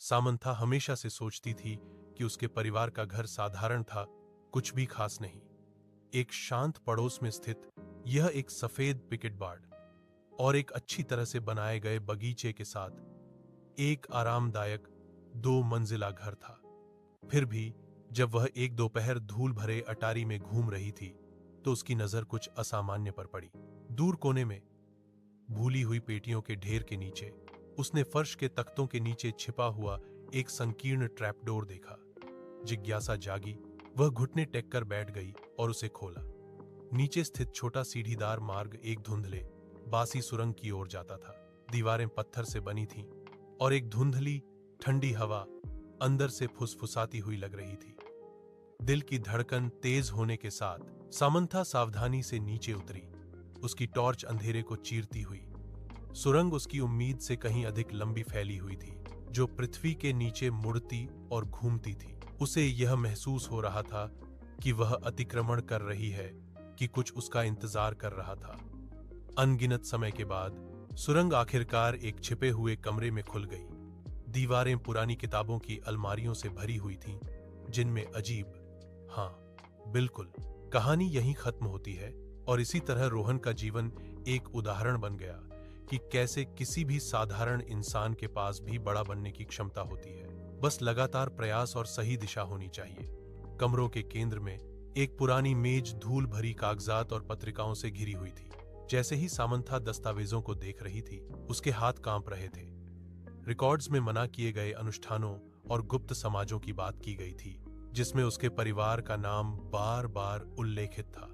Samantha हमेशा से सोचती थी कि उसके परिवार का घर साधारण था, कुछ भी खास नहीं। एक शांत पड़ोस में स्थित यह एक सफेद पिकेट बाड़ और एक अच्छी तरह से बनाए गए बगीचे के साथ एक आरामदायक 2 मंजिला घर था। फिर भी जब वह एक दोपहर धूल भरे अटारी में घूम रही थी तो उसकी नजर कुछ असामान्य पर पड़ी। दूर कोने में भूली हुई पेटियों के ढेर के नीचे उसने फर्श के तख्तों के नीचे छिपा हुआ एक संकीर्ण ट्रैपडोर देखा। जिज्ञासा जागी, वह घुटने टेक कर बैठ गई और उसे खोला। नीचे स्थित छोटा सीढ़ीदार मार्ग एक धुंधले बासी सुरंग की ओर जाता था। दीवारें पत्थर से बनी थीं और एक धुंधली ठंडी हवा अंदर से फुसफुसाती हुई लग रही थी। दिल की धड़कन तेज होने के साथ सामंथा सावधानी से नीचे उतरी, उसकी टॉर्च अंधेरे को चीरती हुई। सुरंग उसकी उम्मीद से कहीं अधिक लंबी फैली हुई थी, जो पृथ्वी के नीचे मुड़ती और घूमती थी। उसे यह महसूस हो रहा था कि वह अतिक्रमण कर रही है, कि कुछ उसका इंतजार कर रहा था। अनगिनत समय के बाद सुरंग आखिरकार एक छिपे हुए कमरे में खुल गई। दीवारें पुरानी किताबों की अलमारियों से भरी हुई थीं, जिनमें अजीब, हाँ बिल्कुल, कहानी यहीं खत्म होती है। और इसी तरह रोहन का जीवन एक उदाहरण बन गया कि कैसे किसी भी साधारण इंसान के पास भी बड़ा बनने की क्षमता होती है। बस लगातार प्रयास और सही दिशा होनी चाहिए। कमरों के केंद्र में एक पुरानी मेज धूल भरी कागजात और पत्रिकाओं से घिरी हुई थी। जैसे ही सामंथा दस्तावेजों को देख रही थी, उसके हाथ कांप रहे थे। रिकॉर्ड्स में मना किए गए अनुष्ठानों और गुप्त समाजों की बात की गई थी, जिसमें उसके परिवार का नाम बार बार उल्लेखित था।